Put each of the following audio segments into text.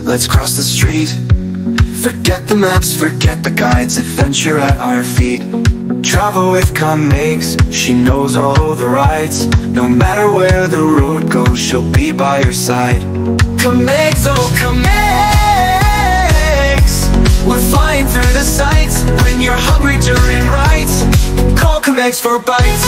let's cross the street. Forget the maps, forget the guides, adventure at our feet. Travel with Comex, she knows all the rides. No matter where the road goes, she'll be by your side. Comex, oh Comex, we're flying through the sights. When you're hungry during rides, call Comex for bites.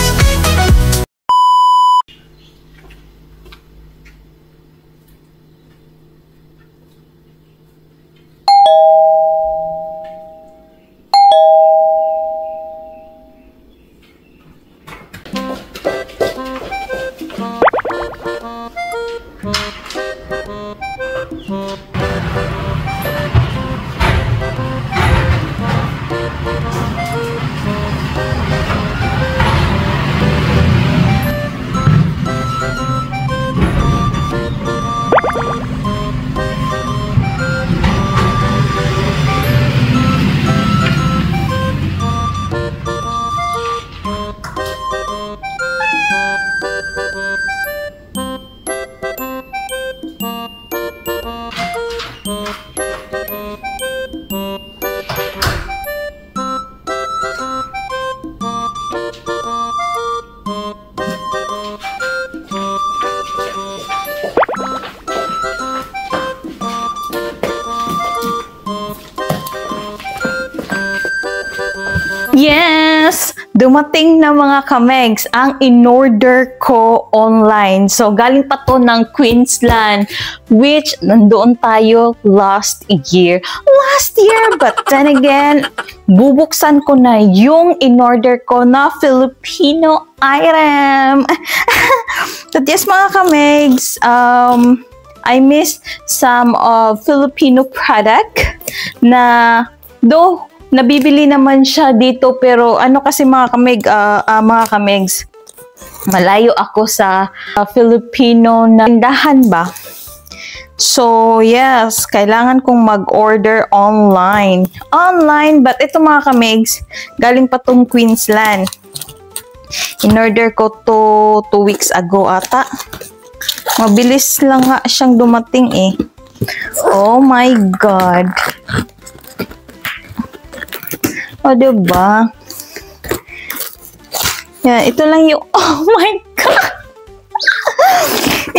Yes! Dumating na mga kamegs ang in-order ko online. So, galing pa to ng Queensland, which nandoon tayo last year. But then again, bubuksan ko na yung in-order ko na Filipino item. So, yes mga kamegs, I miss some Filipino product na though nabibili naman siya dito, pero ano kasi mga kamegs, malayo ako sa Filipino na tindahan ba. So yes, kailangan kong mag-order online, but ito mga kamegs, galing pa tong Queensland. In-order ko to 2 weeks ago ata. Mabilis lang nga siyang dumating eh. Oh my God. O, diba? Yan, ito lang yung, oh my God!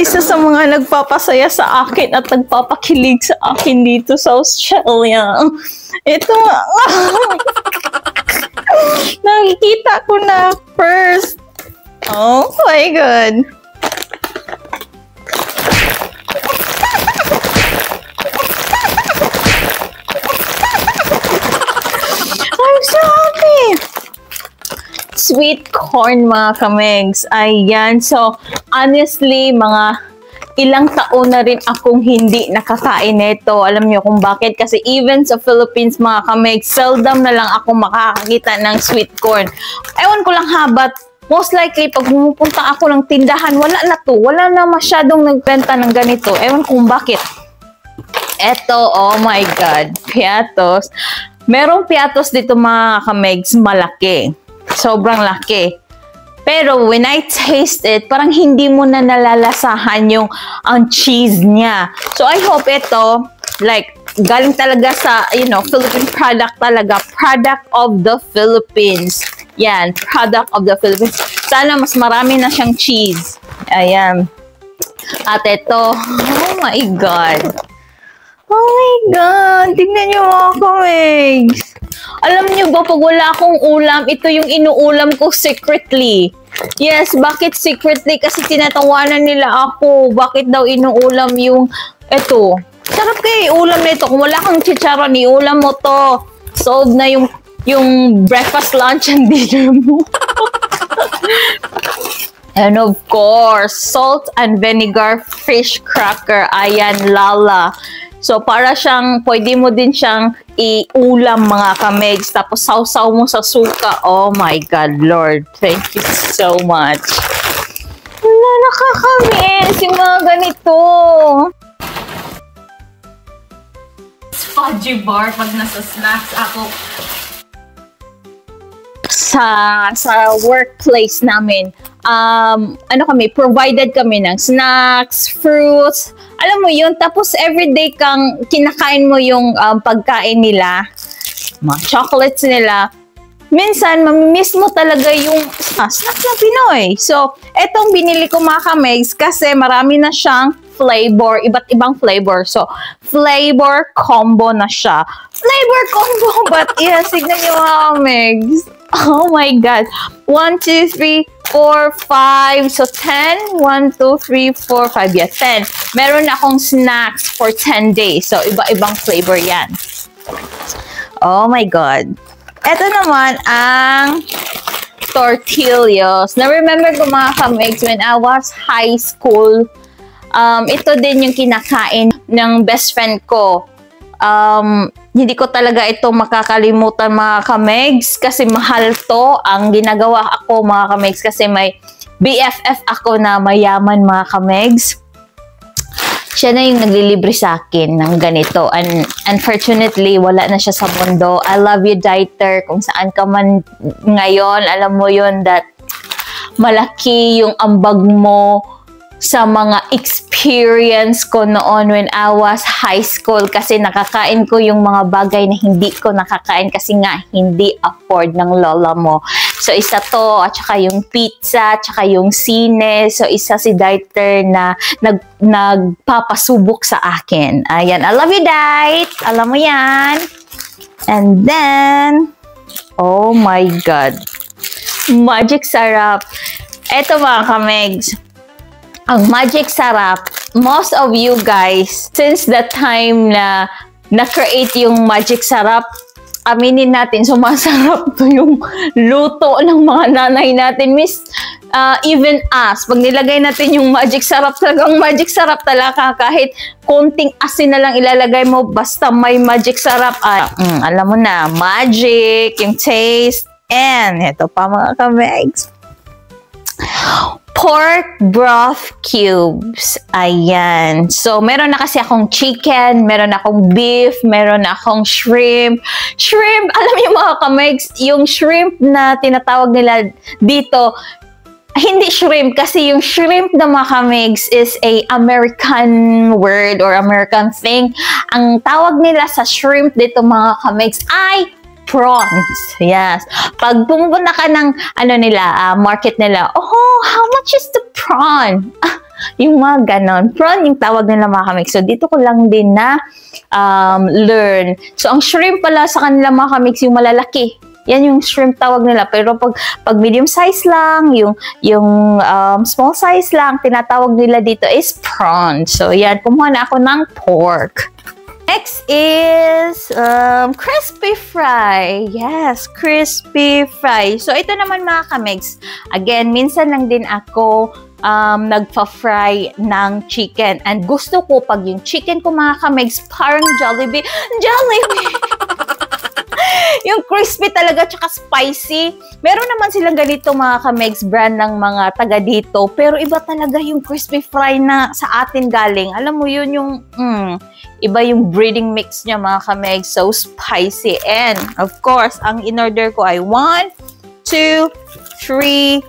Isa sa mga nagpapasaya sa akin at nagpapakilig sa akin dito sa Australia. Ito, nakikita ko na first. Oh my God! Sweet corn mga kamegs. Ayan. So, honestly, mga ilang taon na rin akong hindi nakakain nito. Alam niyo kung bakit? Kasi even sa Philippines mga kamegs, seldom na lang ako makakakita ng sweet corn. Ewan ko lang ha, but most likely, pag pumupunta ako ng tindahan, wala na to. Wala na masyadong nagbenta ng ganito. Ewan kung bakit. Eto, oh my God. Piatos. Merong piatos dito mga kamegs, malaki. Sobrang laki. Pero when I taste it, parang hindi mo na nalalasahan yung ang cheese niya. So I hope ito, like, galing talaga sa, you know, Philippine product talaga. Product of the Philippines. Yan, product of the Philippines. Sana mas marami na siyang cheese. Ayan. At ito, oh my God. Oh my God! Tignan niyo mga kamegs. Alam niyo ba, pag wala akong ulam, ito yung inuulam ko secretly. Yes, bakit secretly? Kasi tinatawanan nila ako. Bakit daw inuulam yung ito? Sarap kayo ulam nito. Kung wala kang chicharon, iulam mo to. Solve na yung breakfast, lunch, and dinner mo. And of course, salt and vinegar fish cracker. Ayan, Lala. So, para siyang, pwede mo din siyang iulam mga kamegs. Tapos, sausaw mo sa suka. Oh my God, Lord. Thank you so much. Wala, nakakamiss yung mga ganito. Fudgy bar pag nasa snacks ako. Sa workplace namin, ano kami, provided kami ng snacks, fruits, alam mo yun, tapos everyday kang kinakain mo yung pagkain nila, mga chocolates nila, minsan, mamimiss mo talaga yung snacks ng Pinoy. So, etong binili ko mga kamegs kasi marami na siyang flavor, iba't ibang flavor. So, flavor combo na siya. Flavor combo, but yes, tignan nyo mga kamegs. Oh my God. 1, 2, 3, 4, 5. So, 10. 1, 2, 3, 4, 5. Yeah, 10. Meron akong snacks for 10 days. So, iba-ibang flavor yan. Oh my God. Ito naman ang tortillas. Na-remember ko mga kamegs, when I was high school, ito din yung kinakain ng best friend ko. Hindi ko talaga ito makakalimutan mga kamegs kasi mahal to. Ang ginagawa ako mga kamegs kasi may BFF ako na mayaman mga kamegs. Siya na yung naglilibre sa akin ng ganito. And unfortunately, wala na siya sa mundo. I love you, Dieter. Kung saan ka man ngayon, alam mo yun that malaki yung ambag mo sa mga experience ko noon when I was high school kasi nakakain ko yung mga bagay na hindi ko nakakain kasi nga hindi afford ng lola mo. So, isa to, at saka yung pizza, at saka yung sine. So, isa si Dieter na nagpapasubok sa akin. Ayan, I love you, Diet. Alam mo yan. And then, oh my God. Magic Sarap. Eto mga kamegs. Ang Magic Sarap, most of you guys, since the time na na-create yung Magic Sarap, aminin natin, sumasarap to yung luto ng mga nanay natin. Even us, pag nilagay natin yung Magic Sarap, talagang Magic Sarap talaga. Kahit konting asin na lang ilalagay mo, basta may Magic Sarap. Alam mo na, magic, yung taste, and ito pa mga kamegs. Pork broth cubes. Ayan. So, meron na kasi akong chicken, meron akong beef, meron akong shrimp. Shrimp, alam niyo mga kamegs, yung shrimp na tinatawag nila dito, hindi shrimp kasi yung shrimp na mga kamegs is a American word or American thing. Ang tawag nila sa shrimp dito mga kamegs ay prawns. Yes. Pag pumupunta ka ng market nila, oh, how much is the prawn? Yung mga ganon. Prawn yung tawag nila mga kamegs. So, dito ko lang din na learn. So, ang shrimp pala sa kanila mga kamegs, yung malalaki. Yan yung shrimp tawag nila. Pero pag medium size lang, yung small size lang, tinatawag nila dito is prawn. So, yan. Kumuha na ako ng pork. Next is crispy fry. Yes, crispy fry. So, ito naman mga kamegs. Again, minsan lang din ako nagpa-fry ng chicken. And gusto ko pag yung chicken ko mga kamegs, parang Jollibee. Jollibee! Yung crispy talaga tsaka spicy. Meron naman silang ganito mga kamegs brand ng mga taga dito. Pero iba talaga yung crispy fry na sa atin galing. Alam mo yun yung iba yung breeding mix niya mga kamegs. So spicy. And of course, ang in-order ko ay 1, 2, 3,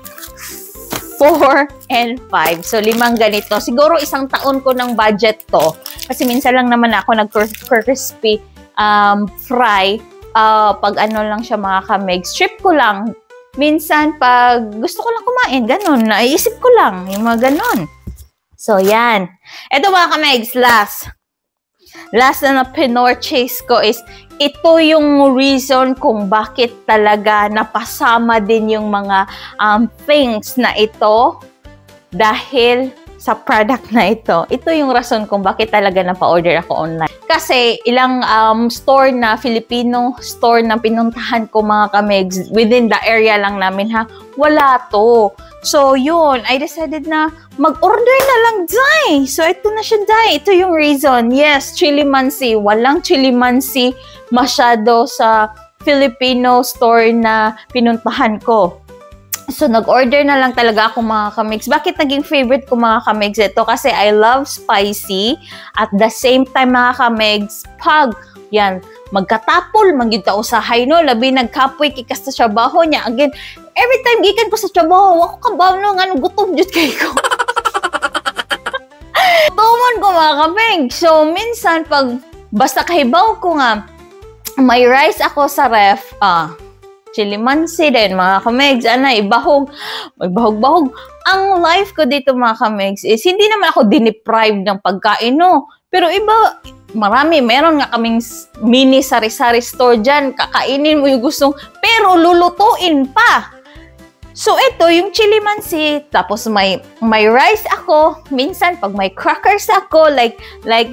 4, and 5. So 5 ganito. Siguro isang taon ko ng budget to. Kasi minsan lang naman ako nag-crispy fry. Pag ano lang siya mga kamegs, strip ko lang. Minsan, pag gusto ko lang kumain, ganun. Naiisip ko lang, yung mga ganun. So, yan. Ito mga kamegs, last na pinorchase ko is, ito yung reason kung bakit talaga napasama din yung mga things na ito dahil sa product na ito. Ito yung rason kung bakit talaga napa-order ako online. Kasi ilang store na, Filipino store na pinuntahan ko mga kamegs, within the area lang namin ha, wala to. So yun, I decided na mag-order na lang dai. So ito na siya dai. Ito yung reason. Yes, chili mansi. Walang chili mansi masyado sa Filipino store na pinuntahan ko. So, nag-order na lang talaga ako mga kamegs. Bakit naging favorite ko mga kamegs ito? Kasi I love spicy. At the same time mga kamegs, pag yan, magkatapol, mangyud ta usahay no, labi nagkapoy kikas sa trabaho niya. Again, every time gikan ko sa trabaho, ako kabaw no, nga gutom jud kay ko. Tumo kaon ko mga kamig. So, minsan pag basta kahibaw ko nga, may rice ako sa ref, chili mansi din mga kamigs, ibahog, may bahog-bahog. Ang life ko dito mga kamigs is, hindi naman ako diniprive ng pagkain, no? Pero iba, meron nga kaming mini sari-sari store dyan, kakainin mo yung gustong, pero lulutuin pa. So, ito, yung chili mansi, tapos may rice ako. Minsan, pag may crackers ako, like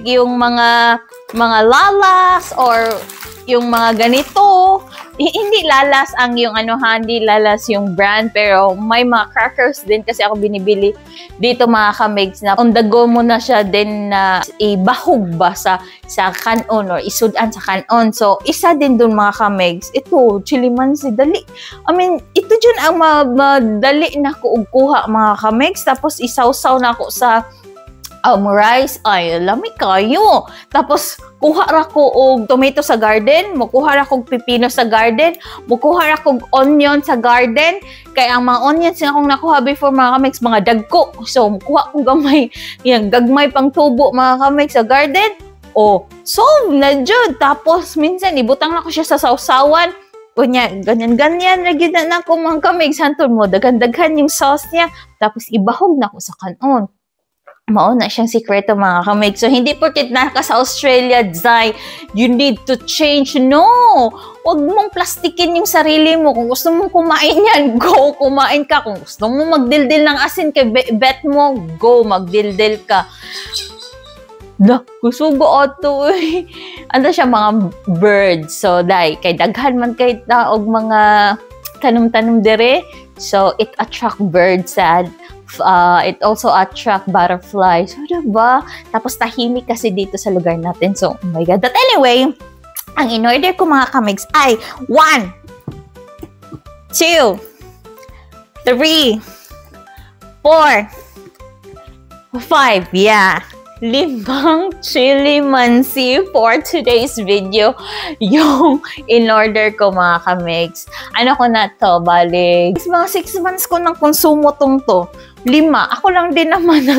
yung mga lalas or yung mga ganito. Hindi lalas ang yung hindi lalas yung brand, pero may mga crackers din kasi ako binibili dito mga kamigs na on the go mo na siya din na ibahog ba sa kanon or isudan sa kanon. So, isa din dun mga kamigs. Ito, chili mansi, dali. Ito dyan ang madali na kuha mga kamigs. Tapos, isawsaw na ako sa rice. Ay, lamig kayo. Tapos, kuha ra ko og tomato sa garden, mukuha ra kog pipino sa garden, mukuha ra kog onion sa garden. Kaya ang mga onions na akong nakuha before mga kamigs, mga dagko. So, mukuha kong gagmay pang tubo mga kamigs sa garden. Solve na jud. Tapos, minsan, ibutang na ko siya sa sausawan. Kunya, ganyan-ganyan, lagi na ako mga kamigs. Hantod mo, dagan-daghan yung sauce niya. Tapos, ibahog na ko sa kanon. Mauna siyang sikreto mga kamig. So, hindi porket naka sa Australia, Zay, you need to change. No! Huwag mong plastikin yung sarili mo. Kung gusto mong kumain yan, go, kumain ka. Kung gusto mong magdildil ng asin kay bet mo, go, magdildil ka. Kusugo ato eh. Ano siya, mga birds. So, kay daghan man kay taog mga tanum-tanum dire. So, it attract birds sad. It also attract butterflies. So, diba? Tapos tahimik kasi dito sa lugar natin. So, oh my God. But anyway, ang in-order ko mga kamigs ay 1, 2, 3, 4, 5. Yeah. 5 chili mansi for today's video. Yung in-order ko mga kamigs. Ano ko na to? Balik. Mga 6 months ko ng konsumo to. 5. Ako lang din naman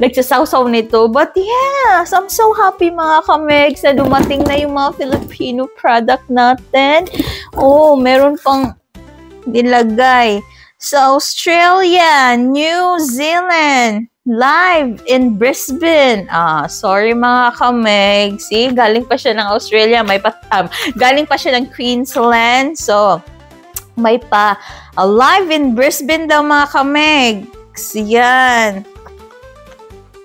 nagsasawsaw nito. But yes, I'm so happy mga kamigs na dumating na yung mga Filipino product natin. Meron pang nilagay sa Australia, New Zealand, live in Brisbane. Sorry mga kamigs. See, galing pa siya ng Australia. Galing pa siya ng Queensland. So, may pa live in Brisbane daw mga kamigs. Yan.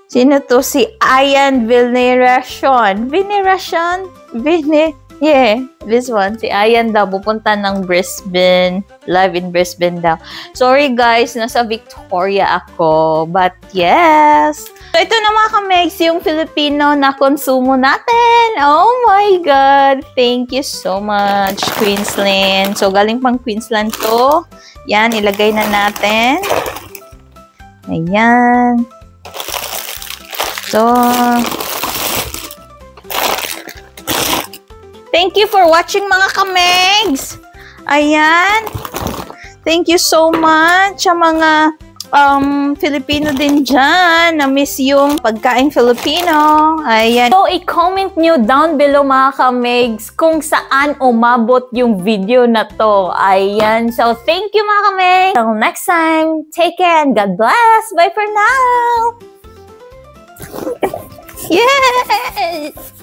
Sino to? Si Ian Veneracion. Yeah, this one. Si Ian daw, pupunta ng Brisbane. Live in Brisbane daw. Sorry guys, nasa Victoria ako. But yes. So ito na mga kamigs, yung Filipino na konsumo natin. Oh my God. Thank you so much, Queensland. So galing pang Queensland to. Yan, ilagay na natin. Ayan. So, thank you for watching mga kamigs. Ayan. Thank you so much sa mga Filipino din dyan. Na-miss yung pagkain Filipino. Ayan. So, i-comment nyo down below mga kamigs kung saan umabot yung video na to. Ayan. So, thank you mga kamigs. Until next time, take care and God bless. Bye for now. Yes!